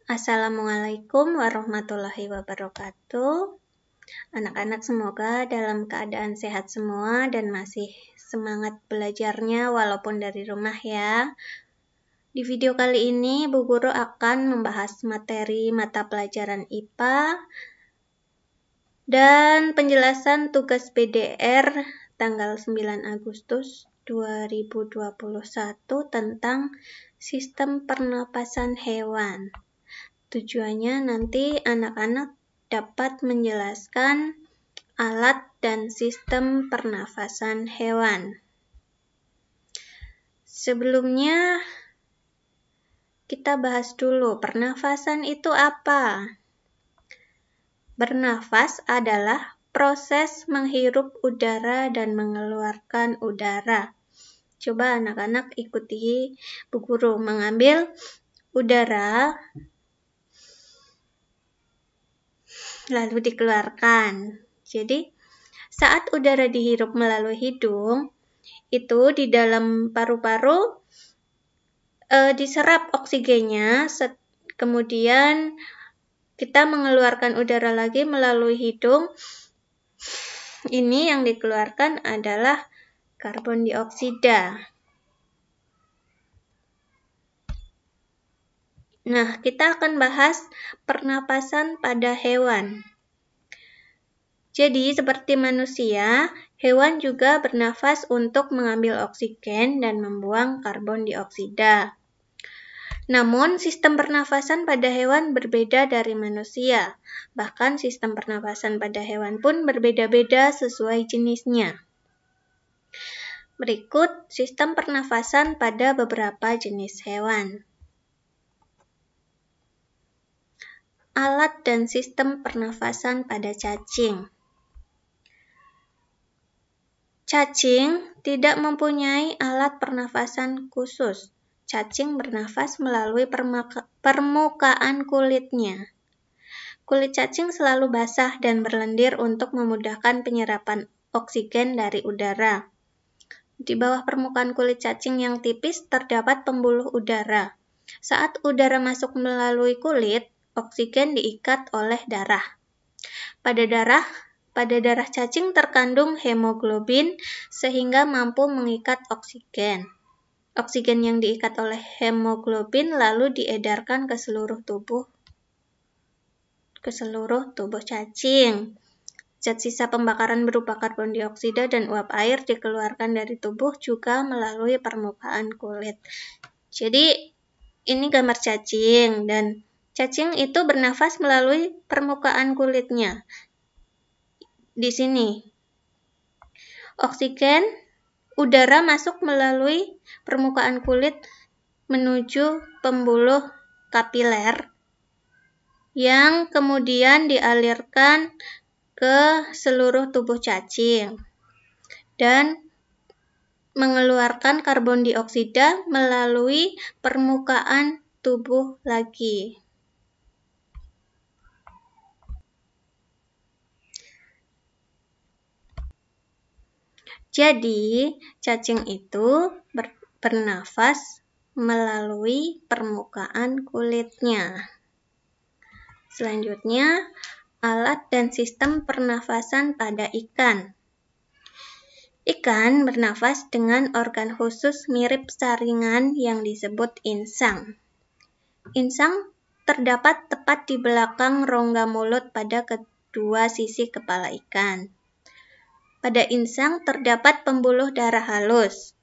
Assalamualaikum warahmatullahi wabarakatuh. Anak-anak semoga dalam keadaan sehat semua dan masih semangat belajarnya walaupun dari rumah ya. Di video kali ini Bu Guru akan membahas materi mata pelajaran IPA dan penjelasan tugas PDR tanggal 9 Agustus 2021 tentang sistem pernapasan hewan. Tujuannya nanti anak-anak dapat menjelaskan alat dan sistem pernafasan hewan. Sebelumnya, kita bahas dulu pernafasan itu apa. Bernafas adalah proses menghirup udara dan mengeluarkan udara. Coba anak-anak ikuti Bu Guru mengambil udara lalu dikeluarkan. Jadi, saat udara dihirup melalui hidung, itu di dalam paru-paru diserap oksigennya, kemudian kita mengeluarkan udara lagi melalui hidung. Ini yang dikeluarkan adalah karbon dioksida. Nah, kita akan bahas pernapasan pada hewan. Jadi, seperti manusia, hewan juga bernafas untuk mengambil oksigen dan membuang karbon dioksida. Namun, sistem pernafasan pada hewan berbeda dari manusia. Bahkan, sistem pernafasan pada hewan pun berbeda-beda sesuai jenisnya. Berikut sistem pernafasan pada beberapa jenis hewan. Alat dan sistem pernafasan pada cacing. Cacing tidak mempunyai alat pernafasan khusus. Cacing bernafas melalui permukaan kulitnya. Kulit cacing selalu basah dan berlendir untuk memudahkan penyerapan oksigen dari udara. Di bawah permukaan kulit cacing yang tipis terdapat pembuluh udara. Saat udara masuk melalui kulit, oksigen diikat oleh darah. Pada darah cacing terkandung hemoglobin sehingga mampu mengikat oksigen. Oksigen yang diikat oleh hemoglobin lalu diedarkan ke seluruh tubuh cacing. Zat sisa pembakaran berupa karbon dioksida dan uap air dikeluarkan dari tubuh juga melalui permukaan kulit. Jadi ini gambar cacing dan cacing itu bernafas melalui permukaan kulitnya. Di sini, udara masuk melalui permukaan kulit menuju pembuluh kapiler yang kemudian dialirkan ke seluruh tubuh cacing dan mengeluarkan karbon dioksida melalui permukaan tubuh lagi. Jadi, cacing itu bernafas melalui permukaan kulitnya. Selanjutnya, alat dan sistem pernafasan pada ikan. Ikan bernafas dengan organ khusus mirip saringan yang disebut insang. Insang terdapat tepat di belakang rongga mulut pada kedua sisi kepala ikan. Pada insang terdapat pembuluh darah halus.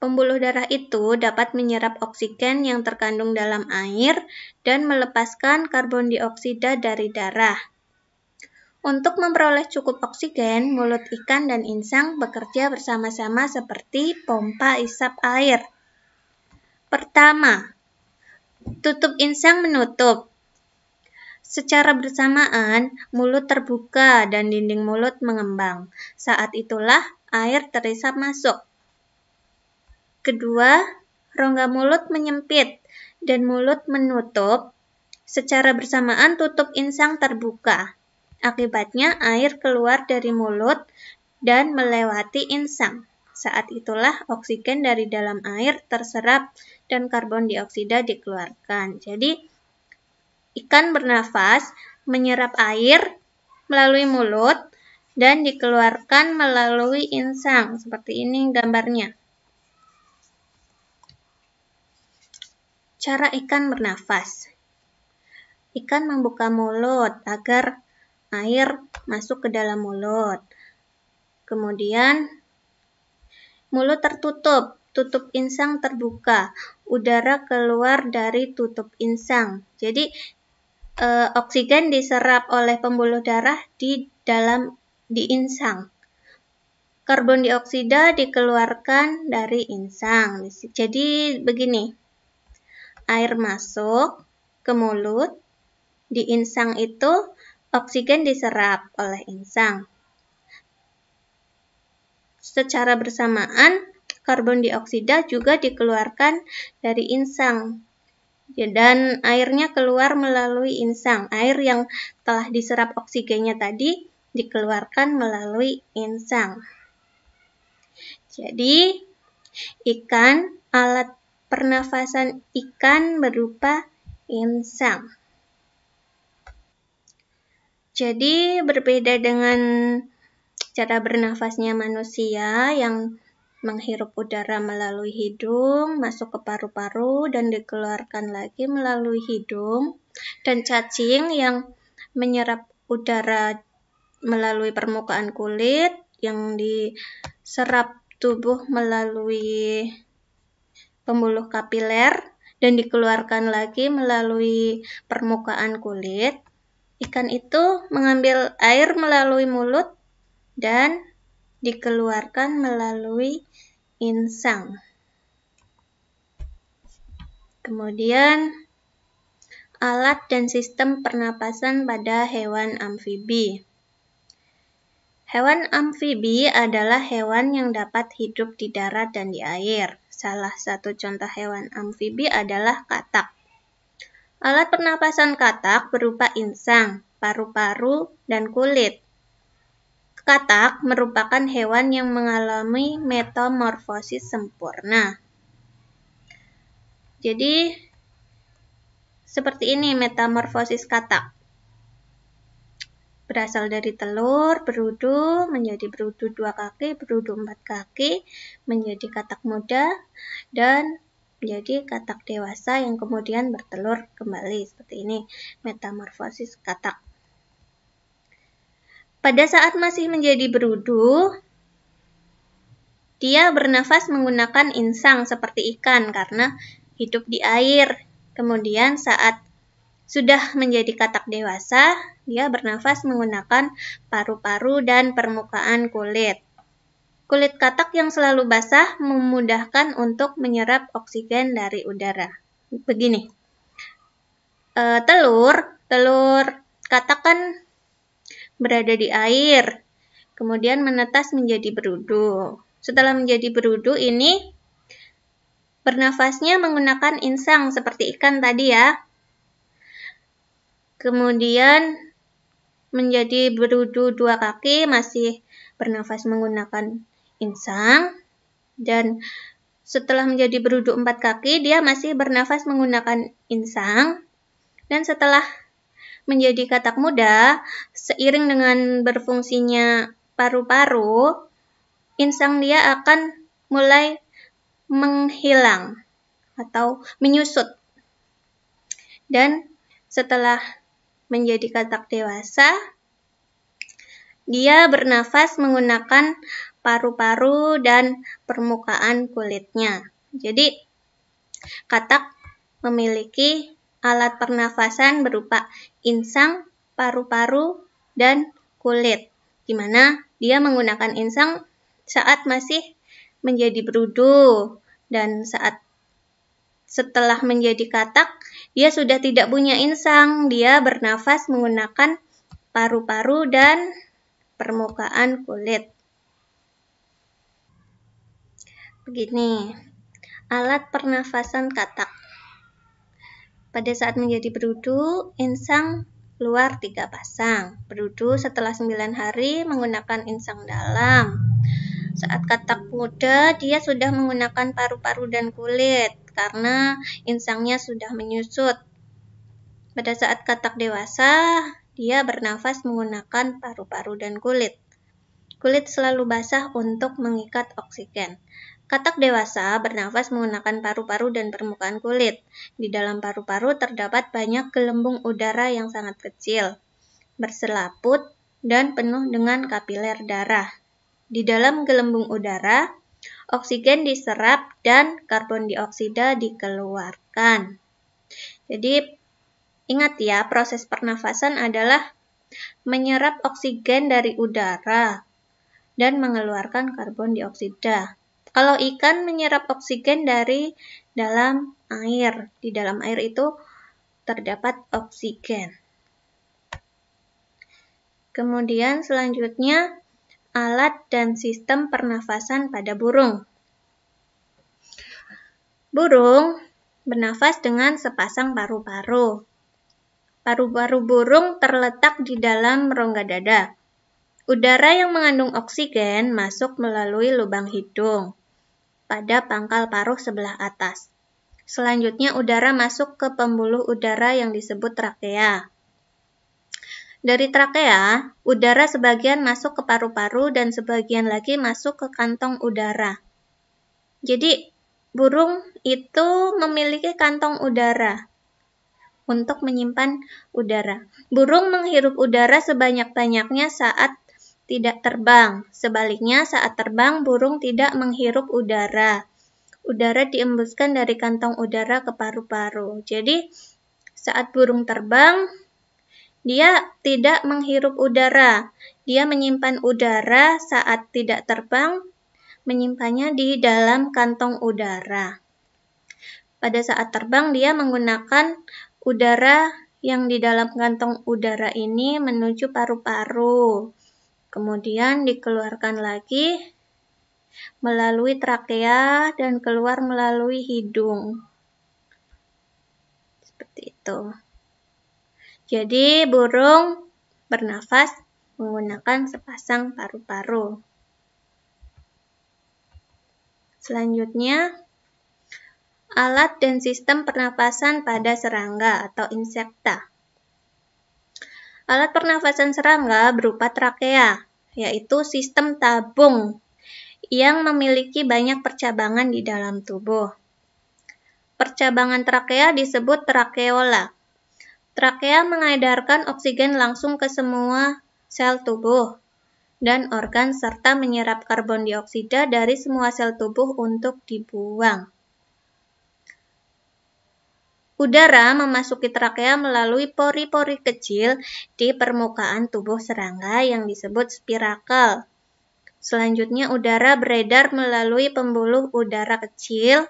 Pembuluh darah itu dapat menyerap oksigen yang terkandung dalam air dan melepaskan karbon dioksida dari darah. Untuk memperoleh cukup oksigen, mulut ikan dan insang bekerja bersama-sama seperti pompa isap air. Pertama, tutup insang menutup. Secara bersamaan, mulut terbuka dan dinding mulut mengembang. Saat itulah air terisap masuk. Kedua, rongga mulut menyempit dan mulut menutup. Secara bersamaan tutup insang terbuka. Akibatnya air keluar dari mulut dan melewati insang. Saat itulah oksigen dari dalam air terserap dan karbon dioksida dikeluarkan. Jadi, Ikan bernafas menyerap air melalui mulut dan dikeluarkan melalui insang. Seperti ini gambarnya. Cara ikan bernafas. Ikan membuka mulut agar air masuk ke dalam mulut. Kemudian mulut tertutup, tutup insang terbuka, udara keluar dari tutup insang. Jadi oksigen diserap oleh pembuluh darah di insang. Karbon dioksida dikeluarkan dari insang. Jadi begini, air masuk ke mulut, di insang itu oksigen diserap oleh insang. Secara bersamaan, karbon dioksida juga dikeluarkan dari insang. Dan airnya keluar melalui insang. Air yang telah diserap oksigennya tadi dikeluarkan melalui insang. Jadi, alat pernafasan ikan berupa insang. Jadi, berbeda dengan cara bernafasnya manusia yang menghirup udara melalui hidung, masuk ke paru-paru, dan dikeluarkan lagi melalui hidung, dan cacing yang menyerap udara melalui permukaan kulit, yang diserap tubuh melalui pembuluh kapiler, dan dikeluarkan lagi melalui permukaan kulit. Ikan itu mengambil air melalui mulut dan dikeluarkan melalui insang. Kemudian, alat dan sistem pernapasan pada hewan amfibi. Hewan amfibi adalah hewan yang dapat hidup di darat dan di air. Salah satu contoh hewan amfibi adalah katak. Alat pernapasan katak berupa insang, paru-paru, dan kulit. Katak merupakan hewan yang mengalami metamorfosis sempurna. Jadi, seperti ini metamorfosis katak. Berasal dari telur, berudu, menjadi berudu 2 kaki, berudu 4 kaki, menjadi katak muda, dan menjadi katak dewasa yang kemudian bertelur kembali. Seperti ini, metamorfosis katak. Pada saat masih menjadi berudu, dia bernafas menggunakan insang seperti ikan karena hidup di air. Kemudian saat sudah menjadi katak dewasa, dia bernafas menggunakan paru-paru dan permukaan kulit. Kulit katak yang selalu basah memudahkan untuk menyerap oksigen dari udara. Begini, telur katak kan berada di air, kemudian menetas menjadi berudu. Setelah menjadi berudu ini, bernafasnya menggunakan insang seperti ikan tadi ya. Kemudian menjadi berudu 2 kaki, masih bernafas menggunakan insang. Dan setelah menjadi berudu 4 kaki, dia masih bernafas menggunakan insang. Dan setelah menjadi katak muda, seiring dengan berfungsinya paru-paru, insang dia akan mulai menghilang atau menyusut. Dan setelah menjadi katak dewasa, dia bernafas menggunakan paru-paru dan permukaan kulitnya. Jadi, katak memiliki alat pernafasan berupa insang, paru-paru, dan kulit, di mana dia menggunakan insang saat masih menjadi berudu, dan setelah menjadi katak, dia sudah tidak punya insang, dia bernafas menggunakan paru-paru dan permukaan kulit. Begini, alat pernafasan katak. Pada saat menjadi berudu, insang keluar 3 pasang. Berudu setelah 9 hari menggunakan insang dalam. Saat katak muda, dia sudah menggunakan paru-paru dan kulit karena insangnya sudah menyusut. Pada saat katak dewasa, dia bernafas menggunakan paru-paru dan kulit. Kulit selalu basah untuk mengikat oksigen. Katak dewasa bernafas menggunakan paru-paru dan permukaan kulit. Di dalam paru-paru terdapat banyak gelembung udara yang sangat kecil, berselaput, dan penuh dengan kapiler darah. Di dalam gelembung udara, oksigen diserap dan karbon dioksida dikeluarkan. Jadi, ingat ya, proses pernafasan adalah menyerap oksigen dari udara dan mengeluarkan karbon dioksida. Kalau ikan menyerap oksigen dari dalam air, di dalam air itu terdapat oksigen. Kemudian selanjutnya, alat dan sistem pernafasan pada burung. Burung bernafas dengan sepasang paru-paru. Paru-paru burung terletak di dalam rongga dada. Udara yang mengandung oksigen masuk melalui lubang hidung pada pangkal paruh sebelah atas. Selanjutnya udara masuk ke pembuluh udara yang disebut trakea. Dari trakea, udara sebagian masuk ke paru-paru dan sebagian lagi masuk ke kantong udara. Jadi, burung itu memiliki kantong udara untuk menyimpan udara. Burung menghirup udara sebanyak-banyaknya saat tidak terbang. Sebaliknya, saat terbang, burung tidak menghirup udara. Udara diembuskan dari kantong udara ke paru-paru. Jadi, saat burung terbang, dia tidak menghirup udara. Dia menyimpan udara saat tidak terbang, menyimpannya di dalam kantong udara. Pada saat terbang, dia menggunakan udara yang di dalam kantong udara ini menuju paru-paru. Kemudian dikeluarkan lagi melalui trakea dan keluar melalui hidung. Seperti itu. Jadi burung bernafas menggunakan sepasang paru-paru. Selanjutnya, alat dan sistem pernafasan pada serangga atau insekta. Alat pernafasan serangga berupa trakea, yaitu sistem tabung yang memiliki banyak percabangan di dalam tubuh. Percabangan trakea disebut trakeola. Trakea mengedarkan oksigen langsung ke semua sel tubuh dan organ serta menyerap karbon dioksida dari semua sel tubuh untuk dibuang. Udara memasuki trakea melalui pori-pori kecil di permukaan tubuh serangga yang disebut spirakel. Selanjutnya udara beredar melalui pembuluh udara kecil.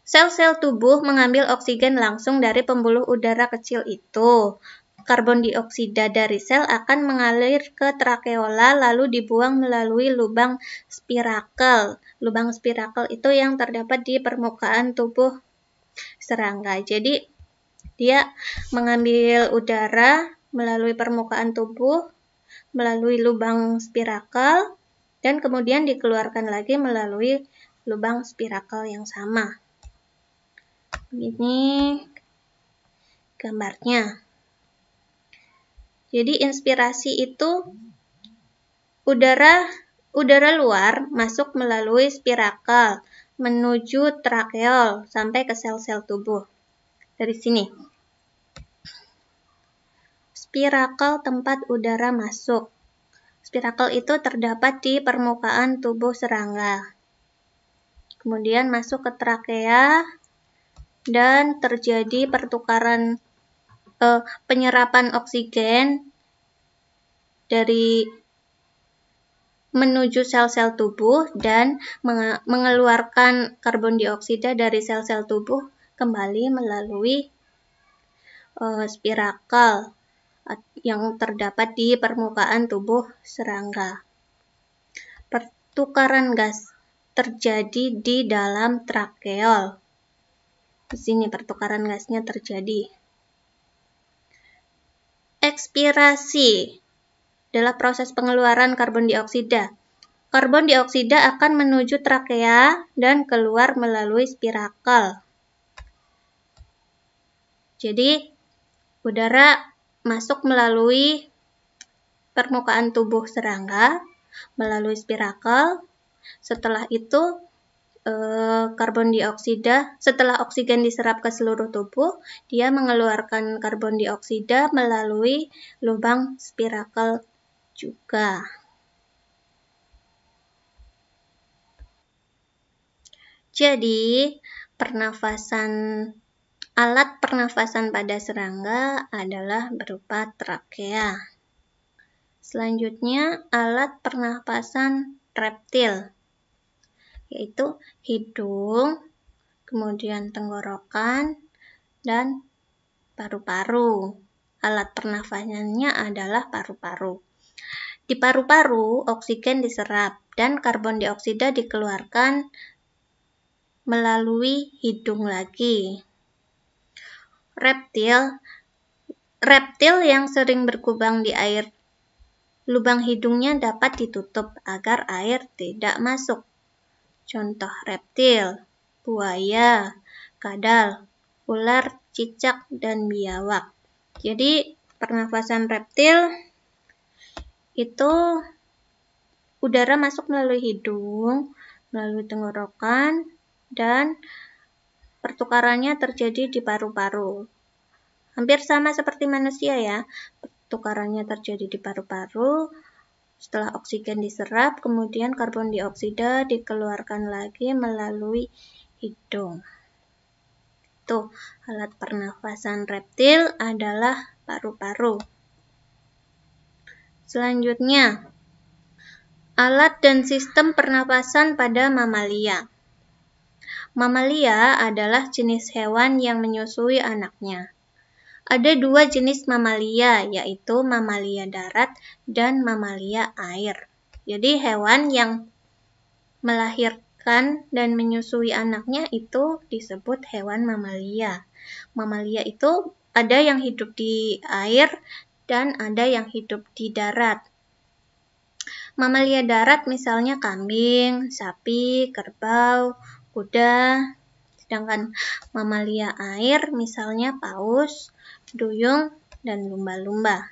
Sel-sel tubuh mengambil oksigen langsung dari pembuluh udara kecil itu. Karbon dioksida dari sel akan mengalir ke trakeola lalu dibuang melalui lubang spirakel. Lubang spirakel itu yang terdapat di permukaan tubuh serangga. Jadi dia mengambil udara melalui permukaan tubuh, melalui lubang spirakel, dan kemudian dikeluarkan lagi melalui lubang spirakel yang sama. Ini gambarnya. Jadi inspirasi itu udara luar masuk melalui spirakel menuju trakeol sampai ke sel-sel tubuh. Dari sini. Spirakel tempat udara masuk. Spirakel itu terdapat di permukaan tubuh serangga. Kemudian masuk ke trakea dan terjadi pertukaran penyerapan oksigen dari menuju sel-sel tubuh dan mengeluarkan karbon dioksida dari sel-sel tubuh kembali melalui spirakel yang terdapat di permukaan tubuh serangga. Pertukaran gas terjadi di dalam trakeol. Di sini pertukaran gasnya terjadi. Ekspirasi adalah proses pengeluaran karbon dioksida. Karbon dioksida akan menuju trakea dan keluar melalui spirakel. Jadi, udara masuk melalui permukaan tubuh serangga, melalui spirakel. Setelah itu karbon dioksida, setelah oksigen diserap ke seluruh tubuh, dia mengeluarkan karbon dioksida melalui lubang spirakel juga. Jadi, alat pernafasan pada serangga adalah berupa trakea. Selanjutnya, alat pernafasan reptil, yaitu hidung, kemudian tenggorokan, dan paru-paru. Alat pernafasannya adalah paru-paru. Di paru-paru, oksigen diserap dan karbon dioksida dikeluarkan melalui hidung lagi. Reptil yang sering berkubang di air, lubang hidungnya dapat ditutup agar air tidak masuk. Contoh reptil, buaya, kadal, ular, cicak, dan biawak. Jadi, pernafasan reptil itu udara masuk melalui hidung, melalui tenggorokan, dan pertukarannya terjadi di paru-paru. Hampir sama seperti manusia ya, pertukarannya terjadi di paru-paru. Setelah oksigen diserap, kemudian karbon dioksida dikeluarkan lagi melalui hidung. Tuh, alat pernafasan reptil adalah paru-paru. Selanjutnya, alat dan sistem pernafasan pada mamalia. Mamalia adalah jenis hewan yang menyusui anaknya. Ada dua jenis mamalia, yaitu mamalia darat dan mamalia air. Jadi hewan yang melahirkan dan menyusui anaknya itu disebut hewan mamalia. Mamalia itu ada yang hidup di air dan ada yang hidup di darat. Mamalia darat misalnya kambing, sapi, kerbau, kuda. Sedangkan mamalia air misalnya paus, duyung, dan lumba-lumba.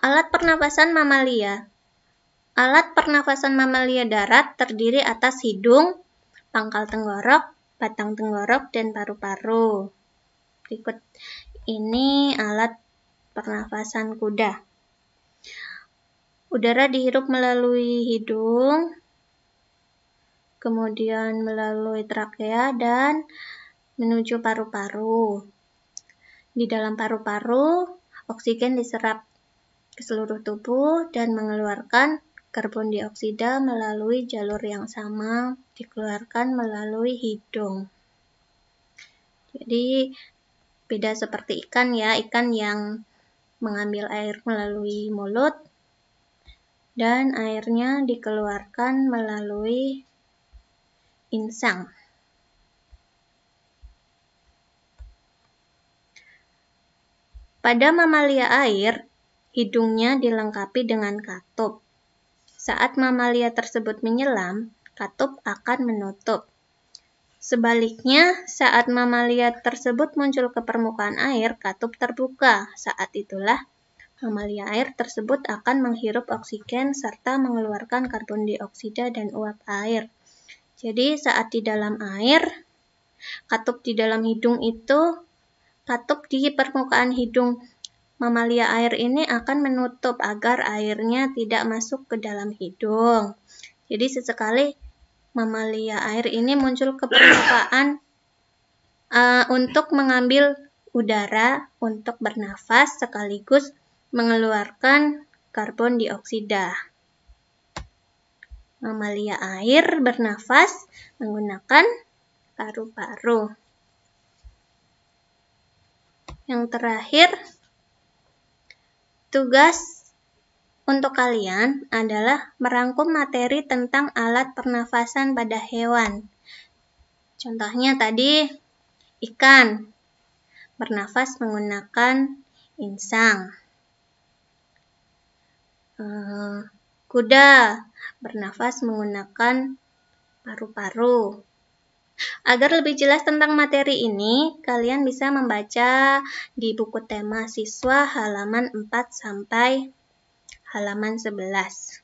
Alat pernafasan mamalia. Alat pernafasan mamalia darat terdiri atas hidung, pangkal tenggorok, batang tenggorok, dan paru-paru. Berikut ini alat pernafasan kuda. Udara dihirup melalui hidung, kemudian melalui trakea dan menuju paru-paru. Di dalam paru-paru, oksigen diserap ke seluruh tubuh dan mengeluarkan karbon dioksida melalui jalur yang sama, dikeluarkan melalui hidung. Jadi, beda seperti ikan ya, ikan yang mengambil air melalui mulut dan airnya dikeluarkan melalui insang. Pada mamalia air, hidungnya dilengkapi dengan katup. Saat mamalia tersebut menyelam, katup akan menutup. Sebaliknya, saat mamalia tersebut muncul ke permukaan air, katup terbuka. Saat itulah mamalia air tersebut akan menghirup oksigen serta mengeluarkan karbon dioksida dan uap air. Jadi saat di dalam air, katup di dalam hidung itu, katup di permukaan hidung mamalia air ini akan menutup agar airnya tidak masuk ke dalam hidung. Jadi sesekali mamalia air ini muncul ke permukaan untuk mengambil udara untuk bernafas sekaligus mengeluarkan karbon dioksida. Mamalia air bernafas menggunakan paru-paru. Yang terakhir, tugas untuk kalian adalah merangkum materi tentang alat pernafasan pada hewan. Contohnya tadi, ikan bernafas menggunakan insang. Kuda bernafas menggunakan paru-paru. Agar lebih jelas tentang materi ini, kalian bisa membaca di buku tema siswa halaman 4 sampai halaman 11.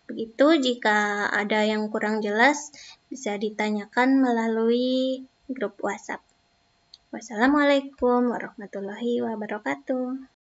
Begitu, jika ada yang kurang jelas, bisa ditanyakan melalui grup WhatsApp. Wassalamualaikum warahmatullahi wabarakatuh.